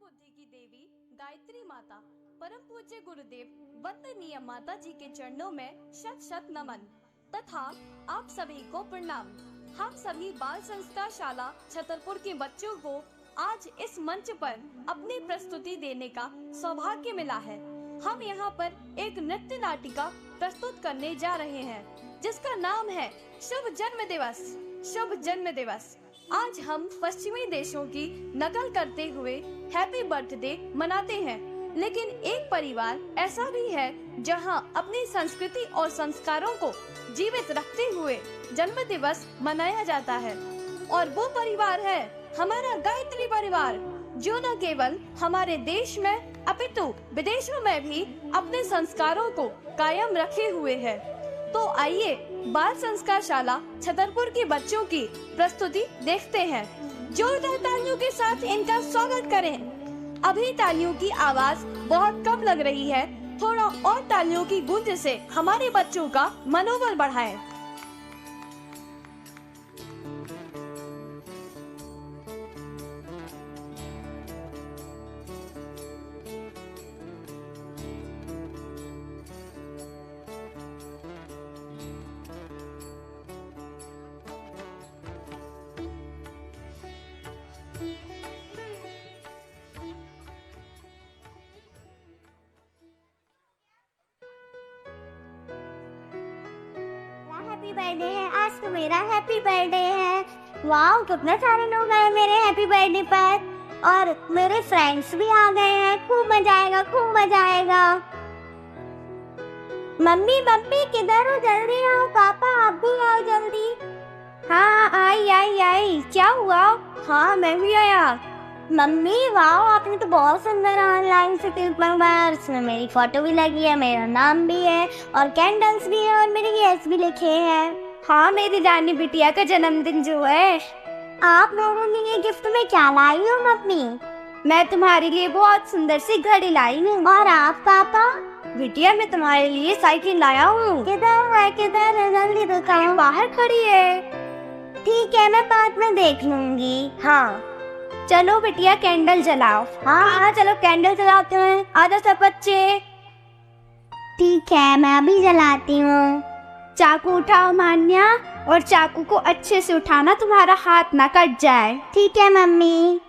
बुद्धि की देवी गायत्री माता, परम पूज्य गुरुदेव वंदनीय माता जी के चरणों में शत शत नमन तथा आप सभी को प्रणाम। हम सभी बाल संस्कार शाला छतरपुर के बच्चों को आज इस मंच पर अपनी प्रस्तुति देने का सौभाग्य मिला है। हम यहाँ पर एक नृत्य नाटिका प्रस्तुत करने जा रहे हैं जिसका नाम है शुभ जन्म दिवस। शुभ जन्म दिवस। आज हम पश्चिमी देशों की नकल करते हुए हैप्पी बर्थडे मनाते हैं, लेकिन एक परिवार ऐसा भी है जहां अपनी संस्कृति और संस्कारों को जीवित रखते हुए जन्म दिवस मनाया जाता है, और वो परिवार है हमारा गायत्री परिवार, जो न केवल हमारे देश में अपितु विदेशों में भी अपने संस्कारों को कायम रखे हुए है। तो आइए बाल संस्कार शाला छतरपुर के बच्चों की प्रस्तुति देखते हैं। जोरदार तालियों के साथ इनका स्वागत करें। अभी तालियों की आवाज बहुत कम लग रही है, थोड़ा और तालियों की गूंज से हमारे बच्चों का मनोबल बढ़ाएं। हैप्पी बर्थडे है, आज तो मेरा हैप्पी बर्थडे है। वाह, कितने सारे लोग आए मेरे हैप्पी बर्थडे पर, और मेरे फ्रेंड्स भी आ गए हैं। खूब मजा आएगा, खूब मजा आएगा। मम्मी मम्मी किधर हो, जल्दी आओ। पापा आप भी आओ जल्दी। हाँ आई आई आई, क्या हुआ? हाँ मैं भी आया। मम्मी वाह, आपने तो बहुत सुंदर ऑनलाइन से क्लिप मंगवाया, उसमें मेरी फोटो भी लगी है, मेरा नाम भी है और कैंडल्स भी है और मेरे यस भी लिखे हैं। हाँ, मेरी रानी बिटिया का जन्मदिन जो है। आप मेरे लिए गिफ्ट में क्या लाई हो मम्मी? मैं तुम्हारे लिए बहुत सुंदर सी घड़ी लाई हूँ। और आप पापा? बिटिया मैं तुम्हारे लिए साइकिल लाया हूँ। किधर है, किधर है, जल्दी दिखाओ। बाहर खड़ी है। ठीक है, मैं बाद में देख लूंगी। हाँ चलो बिटिया कैंडल जलाओ। हाँ हाँ चलो कैंडल जलाते हैं, आजा सब बच्चे। ठीक है, मैं अभी जलाती हूँ। चाकू उठाओ मान्या, और चाकू को अच्छे से उठाना, तुम्हारा हाथ ना कट जाए। ठीक है मम्मी।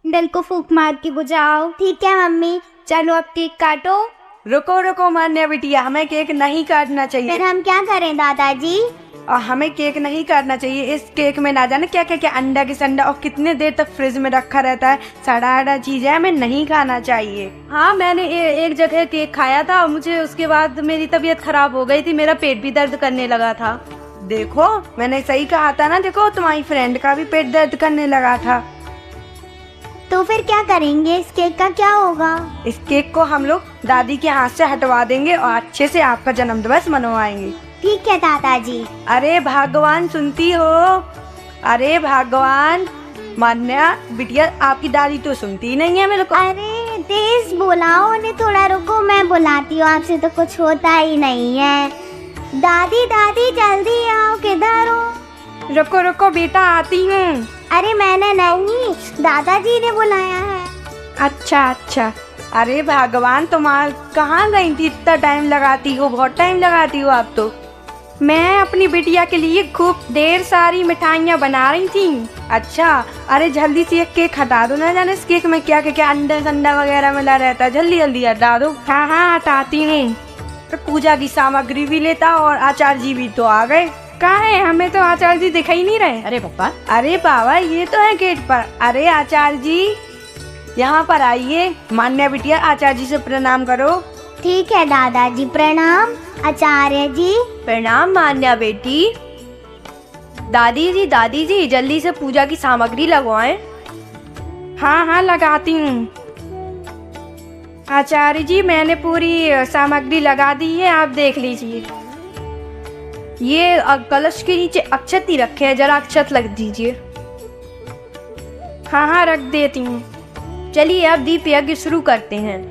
कैंडल को फूंक मार के बुझाओ। ठीक है मम्मी। चलो अब केक काटो। रुको रुको मान्या बिटिया, हमें केक नहीं काटना चाहिए। फिर हम क्या करें दादाजी? और हमें केक नहीं काटना चाहिए। इस केक में ना जाने क्या क्या क्या अंडा की संडा और कितने देर तक फ्रिज में रखा रहता है, सड़ा सड़ा चीज है, हमें नहीं खाना चाहिए। हाँ, मैंने एक जगह केक खाया था, मुझे उसके बाद मेरी तबीयत खराब हो गई थी, मेरा पेट भी दर्द करने लगा था। देखो मैंने सही कहा था ना, देखो तुम्हारी फ्रेंड का भी पेट दर्द करने लगा था। तो फिर क्या करेंगे? इस केक का क्या होगा? इस केक को हम लोग दादी के हाथ से हटवा देंगे और अच्छे से आपका जन्म दिवस मनवाएंगे। ठीक है दादाजी। अरे भगवान सुनती हो? अरे भगवान, मान्या बिटिया आपकी दादी तो सुनती नहीं है मेरे को। अरे तेज बुलाओ उन्हें, थोड़ा रुको, मैं बुलाती हूँ। आपसे तो कुछ होता ही नहीं है। दादी दादी जल्दी आओ, किधर हो? रुको रुको बेटा, आती हूँ। अरे मैंने नहीं, दादाजी ने बुलाया है। अच्छा अच्छा। अरे भगवान, तुम कहाँ गई थी? इतना टाइम लगाती हो, बहुत टाइम लगाती हो आप तो। मैं अपनी बिटिया के लिए खूब ढेर सारी मिठाइयाँ बना रही थी। अच्छा, अरे जल्दी से एक केक हटा दो, ना जाने इस केक में क्या क्या क्या अंडा संडा वगैरह मिला रहता है, जल्दी जल्दी हटा दो। हाँ हाँ हटाती हूँ। तो पूजा की सामग्री भी लेता, और आचार्य जी भी तो आ गए। कहाँ है? हमें तो आचार्य जी दिखाई नहीं रहे। अरे पापा, अरे बाबा ये तो है गेट पर। अरे आचार्य जी यहाँ पर आइए। मान्या बिटिया आचार्य जी से प्रणाम करो। ठीक है दादाजी, प्रणाम। आचार्य जी प्रणाम। मान्या बेटी। दादी जी जल्दी से पूजा की सामग्री लगवाएं। हाँ हाँ लगाती हूँ। आचार्य जी मैंने पूरी सामग्री लगा दी है, आप देख लीजिए। ये कलश के नीचे अक्षत ही रखे हैं, जरा अक्षत लग दीजिए। हाँ हाँ रख देती हूँ। चलिए अब दीप यज्ञ शुरू करते हैं।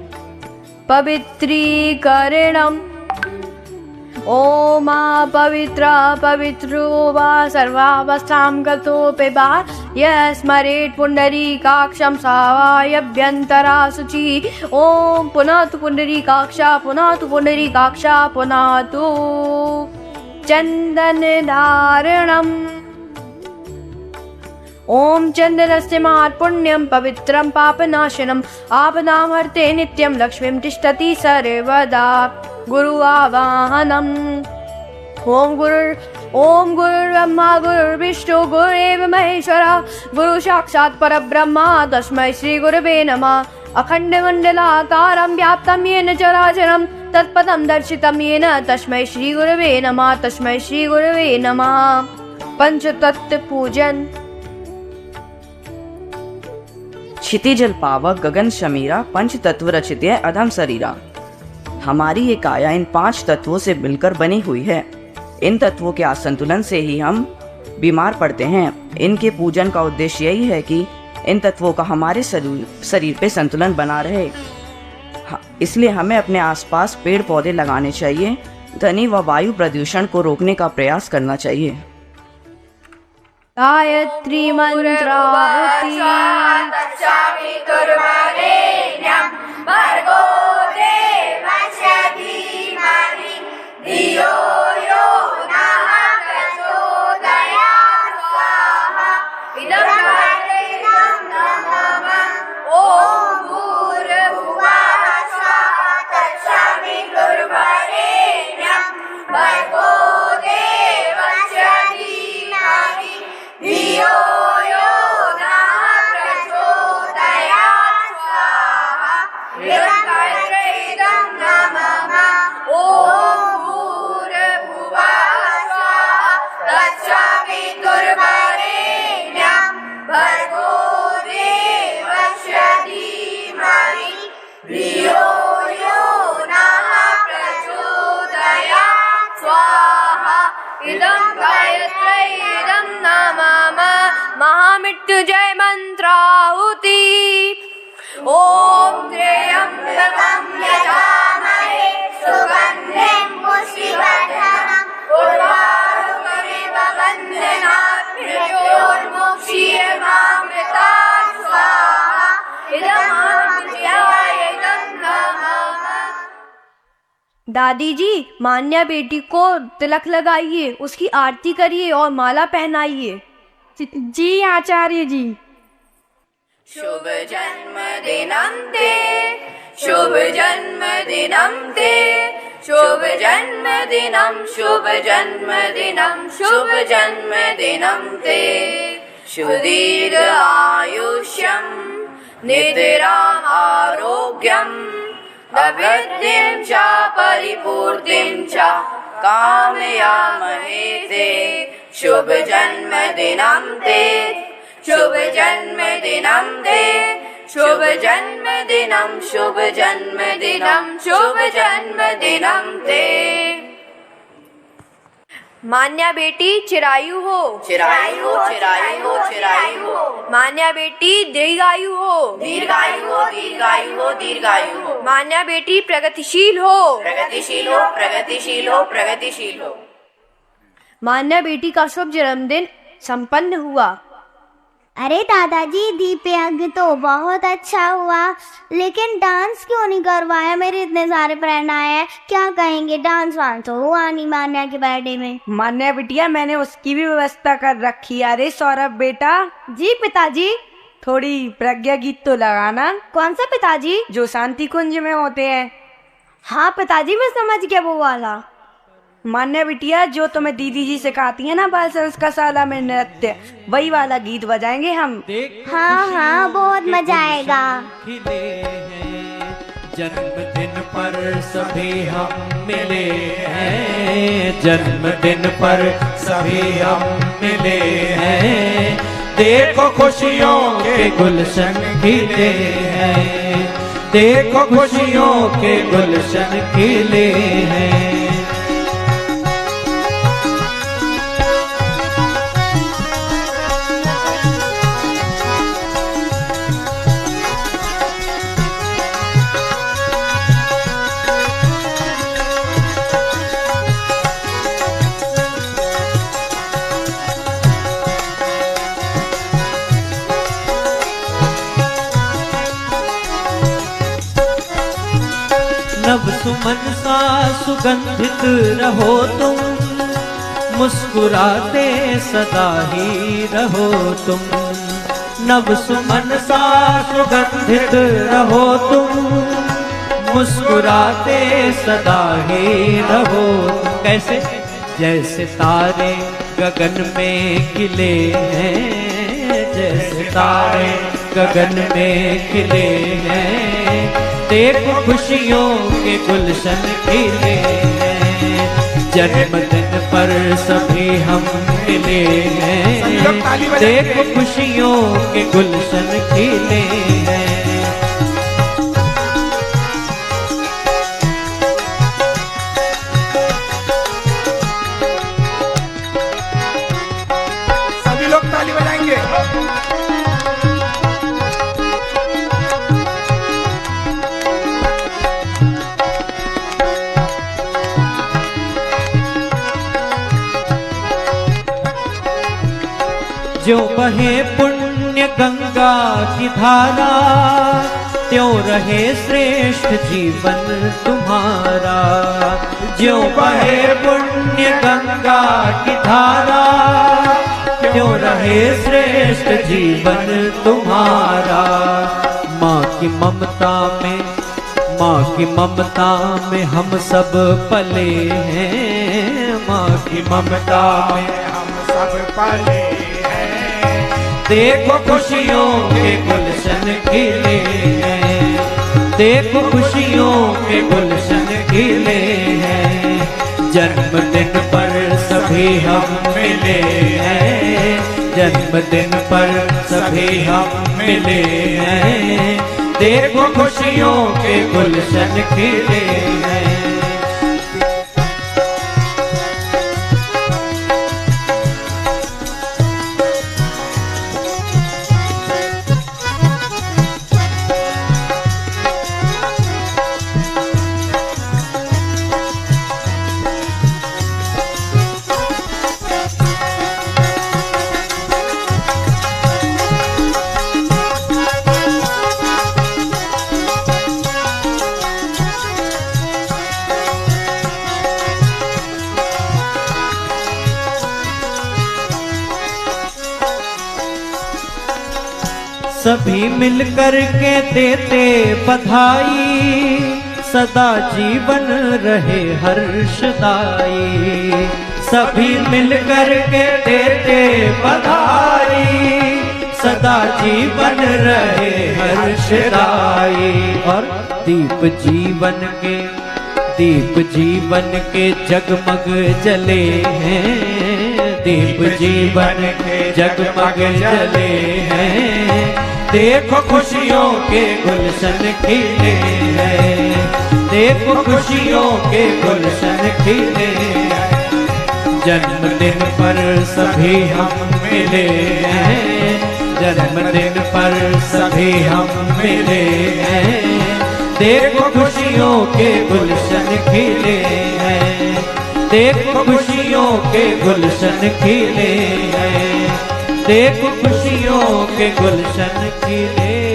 पवित्रीकरणम ओम पवित्र पवित्रो वा सर्वावस्थां गतोऽपि वा यस्मरेत् पुण्डरीकाक्षं सावायभ्यन्तरा शुचि। ओम पुनः तु पुण्डरीकाक्षा पुनः तु पुण्डरीकाक्षा पुनः तु चन्दनधारणम्। ओम चंदनस्य महत्पुण्यं पवित्रं पापनाशनम् आपदामर्ते नित्यं लक्ष्मीं तिष्ठति सर्वदा गुरुआवाहनम्। ओम गुरुर्ब्रह्मा गुरुर्विष्णु गुरुरेव महेश्वरः गुरु साक्षात् परब्रह्म तस्मै श्री गुरवे नमः। अखण्डमण्डलाकारं व्याप्तं येन चराचरं तत्पदं दर्शितं येन तस्मै श्री गुरवे नमः तस्मै श्री गुरवे नमः। पंचतत्व पूजन। क्षितिजल पावक गगन शमीरा पंच तत्व रचित अधम शरीरा। हमारी ये काया इन 5 तत्वों से मिलकर बनी हुई है। इन तत्वों के असंतुलन से ही हम बीमार पड़ते हैं। इनके पूजन का उद्देश्य यही है कि इन तत्वों का हमारे शरीर पे संतुलन बना रहे। इसलिए हमें अपने आसपास पेड़ पौधे लगाने चाहिए। ध्वनि व वायु प्रदूषण को रोकने का प्रयास करना चाहिए। गायत्री मंत्राहुति। महामृत्युंजय मंत्राहुति। ओम त्र्यंबकं यजामहे सुगंधिं पुष्टिवर्धनम् उर्वारुकमिव बन्धनात् मृत्योर्मुक्षीयमामृतात् स्वाहा। इदमहमृत्युंजयाय नमः। दादी जी, मान्या बेटी को तिलक लगाइए, उसकी आरती करिए और माला पहनाइए। जी आचार्य जी। शुभ जन्मदिनं ते शुभ जन्मदिनं ते शुभ जन्मदिनं शुभ जन्मदिनं शुभ जन्मदिनं ते सुदीर्घ आयुष्यं नितराम् आरोग्यं अभिवृद्धिं च परिपूर्तिं च कामयामहे ते। शुभ जन्मदिनं ते शुभ जन्मदिनं ते शुभ जन्मदिनं शुभ जन्मदिनं शुभ जन्मदिनं ते। मान्या बेटी चिरायु हो चिरायु हो चिरायु हो चिरायु हो। मान्या बेटी दीर्घायु हो दीर्घायु हो दीर्घायु हो दीर्घायु हो। मान्या बेटी प्रगतिशील हो प्रगतिशील हो प्रगतिशील हो प्रगतिशील हो। मान्या बेटी का शुभ जन्मदिन संपन्न हुआ। अरे दादाजी, दीप यज्ञ तो बहुत अच्छा हुआ, लेकिन डांस क्यों नहीं करवाया? मेरे इतने सारे फ्रेंड आए हैं, क्या कहेंगे? डांस वांस तो हुआ नहीं मान्या के बर्थडे में। मान्या बिटिया, मैंने उसकी भी व्यवस्था कर रखी है। अरे सौरभ बेटा। जी पिताजी। थोड़ी प्रज्ञा गीत तो लगाना। कौन सा पिताजी? जो शांति कुंज में होते हैं। हाँ पिताजी, मैं समझ गया वो वाला। मान्या बिटिया, जो तुम्हें दीदी जी सिखाती है ना बाल संस्कार शाला में नृत्य, वही वाला गीत बजाएंगे हम। हाँ हाँ, बहुत मजा आएगा। जन्मदिन पर सभी हम मिले हैं, जन्मदिन पर सभी हम मिले हैं। देखो खुशियों के गुलशन खिले हैं, देखो खुशियों के गुलशन खिले हैं। सुमन सा सुगंधित रहो तुम, मुस्कुराते सदा ही रहो तुम। नव सुमन सा सुगंधित रहो तुम, मुस्कुराते सदा ही रहो। कैसे? जैसे तारे गगन में खिले हैं, जैसे तारे गगन में खिले हैं, देखो खुशियों के गुलशन खिले हैं। जन्मदिन पर सभी हम मिले हैं, देखो खुशियों के गुलशन खिले हैं। सभी लोग ताली बजाएंगे। जो बहे पुण्य गंगा की धारा, त्यों रहे श्रेष्ठ जीवन तुम्हारा। जो बहे पुण्य गंगा की धारा, त्यों रहे श्रेष्ठ जीवन तुम्हारा। माँ की ममता में, माँ की ममता में हम सब पले हैं, माँ की ममता में हम सब पले हैं। देखो खुशियों के गुलशन खिले हैं, देखो खुशियों के गुलशन खिले हैं। जन्मदिन पर सभी हम मिले हैं, जन्मदिन पर सभी हम मिले हैं, देखो खुशियों के गुलशन खिले हैं। सभी मिलकर के देते बधाई, सदा जीवन रहे हर्षदाई। सभी मिलकर के देते बधाई, सदा जीवन रहे हर्षदाई। और दीप जीवन के, दीप जीवन के जगमग जले हैं, दीप जीवन के जगमग जले हैं, देखो खुशियों के गुलशन खिले हैं, देखो खुशियों के गुलशन खिले हैं। जन्मदिन पर सभी हम मिले हैं, जन्मदिन पर सभी हम मिले हैं, देखो खुशियों के गुलशन खिले हैं, देखो खुशियों के गुलशन खिले हैं, देखो खुशियों के गुलशन खिले।